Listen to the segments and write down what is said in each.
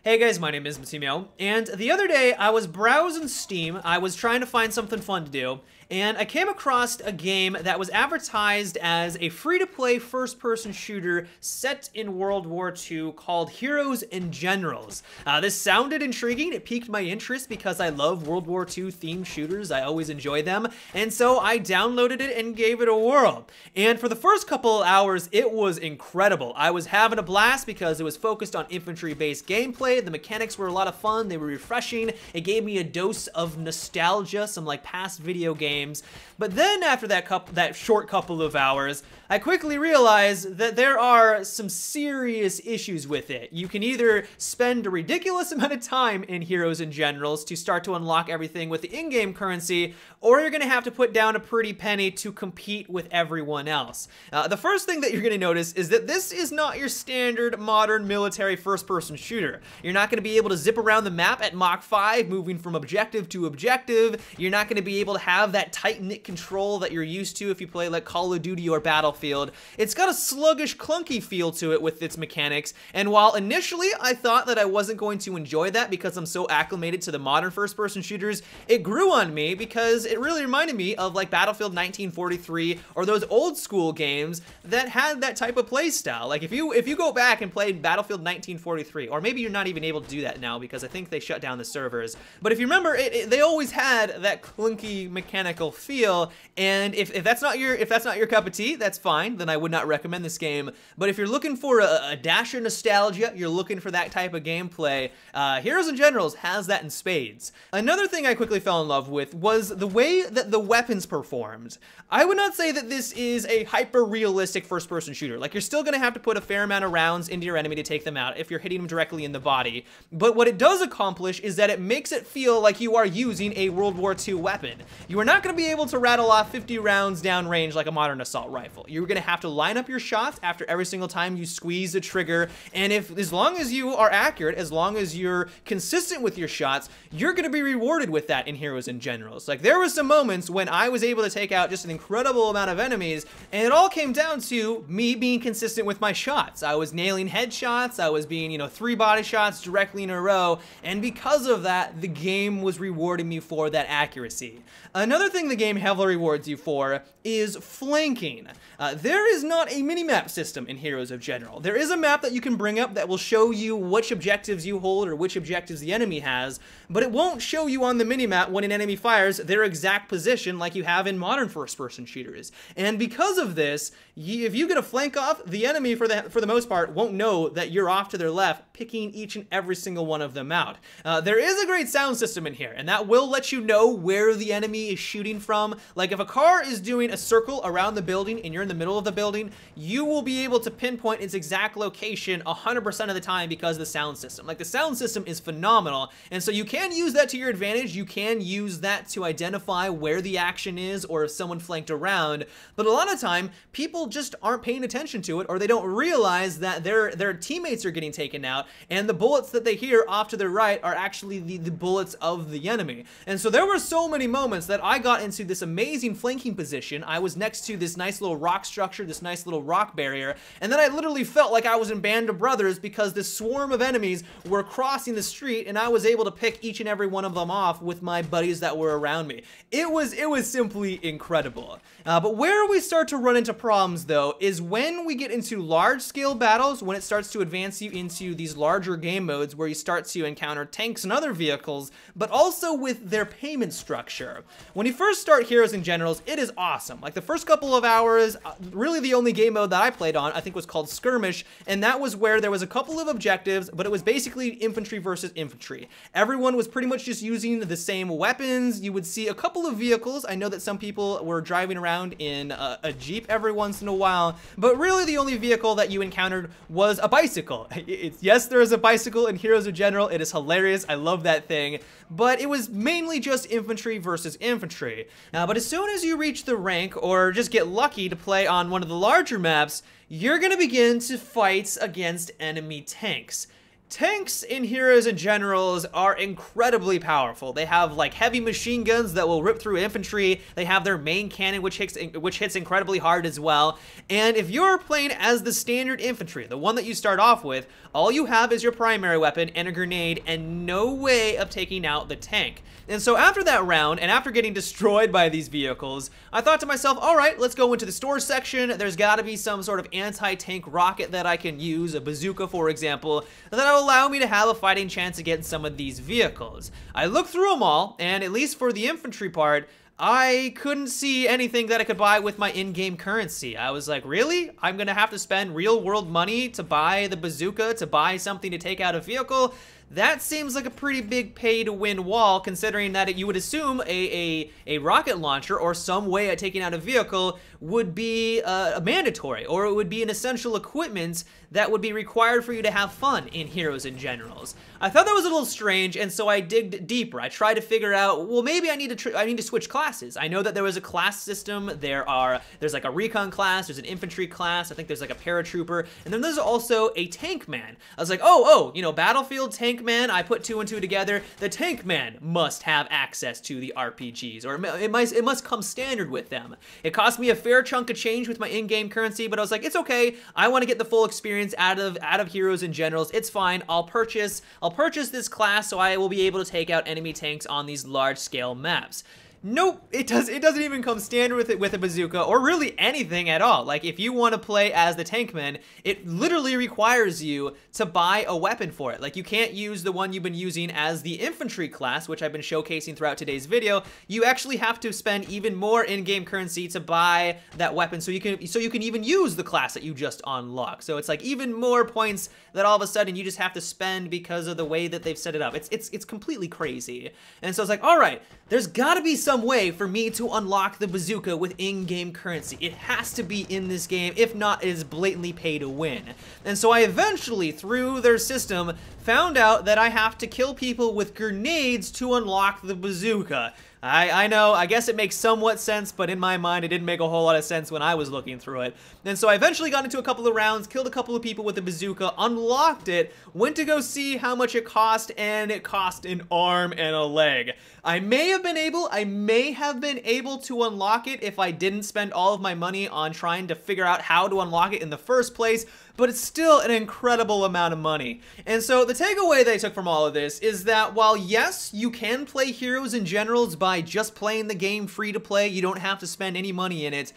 Hey guys, my name is Massimo, and the other day I was browsing Steam, I was trying to find something fun to do, and I came across a game that was advertised as a free-to-play first-person shooter set in World War II called Heroes and Generals. This sounded intriguing, it piqued my interest because I love World War II themed shooters, I always enjoy them, and so I downloaded it and gave it a whirl. And for the first couple of hours, it was incredible. I was having a blast because it was focused on infantry-based gameplay. The mechanics were a lot of fun, they were refreshing, it gave me a dose of nostalgia, some like past video games. But then after that short couple of hours, I quickly realized that there are some serious issues with it. You can either spend a ridiculous amount of time in Heroes and Generals to start to unlock everything with the in-game currency, or you're gonna have to put down a pretty penny to compete with everyone else. The first thing that you're gonna notice is that this is not your standard modern military first-person shooter. You're not gonna be able to zip around the map at Mach 5, moving from objective to objective. You're not gonna be able to have that tight-knit control that you're used to if you play like Call of Duty or Battlefield. It's got a sluggish, clunky feel to it with its mechanics, and while initially I thought that I wasn't going to enjoy that because I'm so acclimated to the modern first-person shooters, it grew on me because it really reminded me of like Battlefield 1943 or those old school games that had that type of play style. Like if you go back and play Battlefield 1943, or maybe you're not even able to do that now because I think they shut down the servers, but if you remember, they always had that clunky mechanical feel, and if that's not your cup of tea, that's fine, then I would not recommend this game. But if you're looking for a dash of nostalgia, you're looking for that type of gameplay, Heroes and Generals has that in spades. Another thing I quickly fell in love with was the way that the weapons performed. I would not say that this is a hyper-realistic first-person shooter. Like, you're still gonna have to put a fair amount of rounds into your enemy to take them out if you're hitting them directly in the body. But what it does accomplish is that it makes it feel like you are using a World War II weapon. You are not gonna be able to rattle off 50 rounds downrange like a modern assault rifle. You're gonna have to line up your shots after every single time you squeeze the trigger, and as long as you are accurate, as long as you're consistent with your shots, you're gonna be rewarded with that in Heroes and Generals. Like, there were some moments when I was able to take out just an incredible amount of enemies, and it all came down to me being consistent with my shots. I was nailing headshots, I was being, 3 body shots directly in a row, and because of that, the game was rewarding me for that accuracy. Another thing the game heavily rewards you for is flanking. There is not a minimap system in Heroes of General. There is a map that you can bring up that will show you which objectives you hold or which objectives the enemy has, but it won't show you on the minimap when an enemy fires their exact position like you have in modern first-person shooters. And because of this, if you get a flank off, the enemy for the most part won't know that you're off to their left, picking each and every single one of them out. There is a great sound system in here, and that will let you know where the enemy is shooting from. Like, if a car is doing a circle around the building and you're in the middle of the building, you will be able to pinpoint its exact location 100% of the time because of the sound system. Like, the sound system is phenomenal, and so you can use that to your advantage. You can use that to identify where the action is or if someone flanked around, but a lot of time people just aren't paying attention to it, or they don't realize that their teammates are getting taken out, and the bullets that they hear off to their right are actually the bullets of the enemy. And so there were so many moments that I got into this amazing flanking position. I was next to this nice little rock structure, this nice little rock barrier, and then I literally felt like I was in Band of Brothers because this swarm of enemies were crossing the street, and I was able to pick each and every one of them off with my buddies that were around me. It was simply incredible. But where we start to run into problems, though, is when we get into large-scale battles, when it starts to advance you into these larger game modes where you start to encounter tanks and other vehicles, but also with their payment structure. When you first start Heroes and Generals, it is awesome. Like, the first couple of hours, really the only game mode that I played on, I think, was called Skirmish, and that was where there was a couple of objectives, but it was basically infantry versus infantry. Everyone was pretty much just using the same weapons. You would see a couple of vehicles. I know that some people were driving around in a Jeep every once in a while, but really the only vehicle that you encountered was a bicycle. Yes, there is a bicycle in Heroes of General. It is hilarious. I love that thing, but it was mainly just infantry versus infantry. But as soon as you reach the rank, or just get lucky to play on one of the larger maps, you're gonna begin to fight against enemy tanks. Tanks in Heroes and Generals are incredibly powerful. They have like heavy machine guns that will rip through infantry. They have their main cannon which hits incredibly hard as well. And if you're playing as the standard infantry, the one that you start off with, all you have is your primary weapon and a grenade and no way of taking out the tank. And so after that round, and after getting destroyed by these vehicles, I thought to myself, all right, let's go into the store section. There's gotta be some sort of anti-tank rocket that I can use, a bazooka for example, that'll allow me to have a fighting chance against some of these vehicles. I looked through them all, and at least for the infantry part, I couldn't see anything that I could buy with my in-game currency. I was like, really? I'm gonna have to spend real-world money to buy the bazooka, to buy something to take out a vehicle? That seems like a pretty big pay-to-win wall, considering that you would assume a rocket launcher or some way of taking out a vehicle would be mandatory, or it would be an essential equipment that would be required for you to have fun in Heroes and Generals. I thought that was a little strange, and so I digged deeper. I tried to figure out, well, maybe I need to switch classes. I know that there was a class system. There's like a recon class, there's an infantry class, I think there's like a paratrooper, and then there's also a tank man. I was like, oh, you know, Battlefield tank man, I put 2 and 2 together. The tank man must have access to the RPGs, or it must come standard with them. It cost me a fair chunk of change with my in-game currency, but I was like, it's okay. I want to get the full experience out of Heroes and Generals. It's fine. I'll purchase this class so I will be able to take out enemy tanks on these large-scale maps. Nope, it doesn't even come standard with a bazooka or really anything at all. Like, if you want to play as the tankman, it literally requires you to buy a weapon for it. Like, you can't use the one you've been using as the infantry class, which I've been showcasing throughout today's video. You actually have to spend even more in-game currency to buy that weapon so you can even use the class that you just unlocked. So it's like even more points that all of a sudden you just have to spend because of the way that they've set it up. It's completely crazy. And so it's like, all right, there's got to be some way for me to unlock the bazooka with in-game currency. It has to be in this game. If not, it is blatantly pay to win. And so I eventually, through their system, found out that I have to kill people with grenades to unlock the bazooka. I know, I guess it makes somewhat sense, but in my mind, it didn't make a whole lot of sense when I was looking through it. And so I eventually got into a couple of rounds, killed a couple of people with the bazooka, unlocked it, went to go see how much it cost, and it cost an arm and a leg. I may have been able to unlock it if I didn't spend all of my money on trying to figure out how to unlock it in the first place, but it's still an incredible amount of money. And so the takeaway that I took from all of this is that while yes, you can play Heroes and Generals by just playing the game free to play, you don't have to spend any money in it.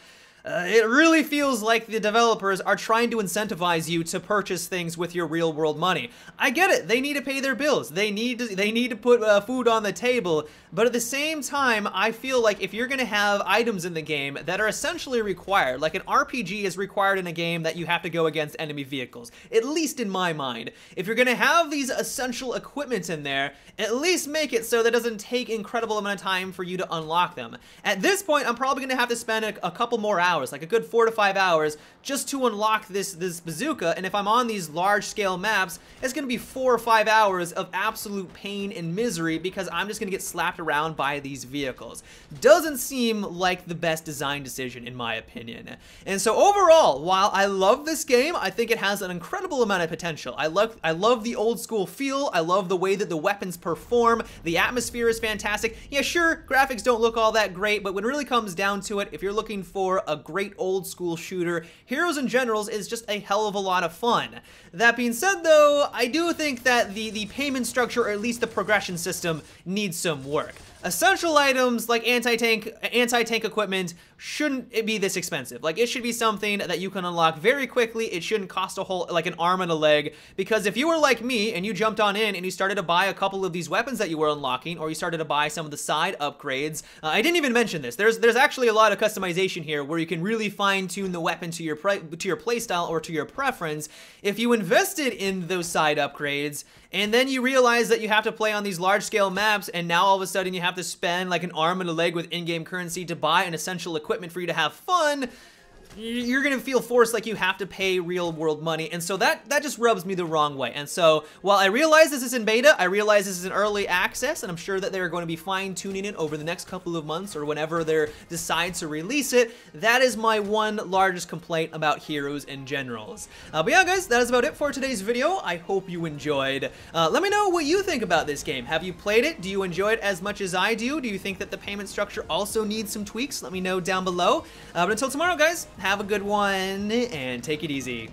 It really feels like the developers are trying to incentivize you to purchase things with your real-world money. I get it. They need to pay their bills. They need to put food on the table. But at the same time, I feel like if you're going to have items in the game that are essentially required, like an RPG is required in a game that you have to go against enemy vehicles, at least in my mind. If you're going to have these essential equipment in there, at least make it so that it doesn't take incredible amount of time for you to unlock them. At this point, I'm probably going to have to spend a couple more hours, like a good 4 to 5 hours, just to unlock this bazooka. And if I'm on these large-scale maps, it's going to be 4 or 5 hours of absolute pain and misery because I'm just going to get slapped around by these vehicles. Doesn't seem like the best design decision in my opinion. And so overall, while I love this game, I think it has an incredible amount of potential. I love the old school feel. I love the way that the weapons perform. The atmosphere is fantastic. Yeah, sure, graphics don't look all that great, but when it really comes down to it, if you're looking for a great old school shooter, Heroes and Generals is just a hell of a lot of fun. That being said though, I do think that the payment structure, or at least the progression system, needs some work. Essential items like anti-tank equipment shouldn't be this expensive. Like, it should be something that you can unlock very quickly. It shouldn't cost like an arm and a leg, because if you were like me and you jumped on in and you started to buy a couple of these weapons that you were unlocking, or you started to buy some of the side upgrades, I didn't even mention this. There's actually a lot of customization here where you can really fine-tune the weapon to your playstyle or to your preference. If you invested in those side upgrades and then you realize that you have to play on these large-scale maps, and now all of a sudden you have to spend like an arm and a leg with in-game currency to buy an essential equipment for you to have fun, you're gonna feel forced like you have to pay real world money, and so that just rubs me the wrong way. And so while I realize this is in beta, I realize this is in early access, and I'm sure that they're going to be fine-tuning it over the next couple of months or whenever they decide to release it. That is my one largest complaint about Heroes and Generals. But yeah, guys, that is about it for today's video. I hope you enjoyed. Let me know what you think about this game. Have you played it? Do you enjoy it as much as I do? Do you think that the payment structure also needs some tweaks? Let me know down below. But until tomorrow, guys, have a good one and take it easy.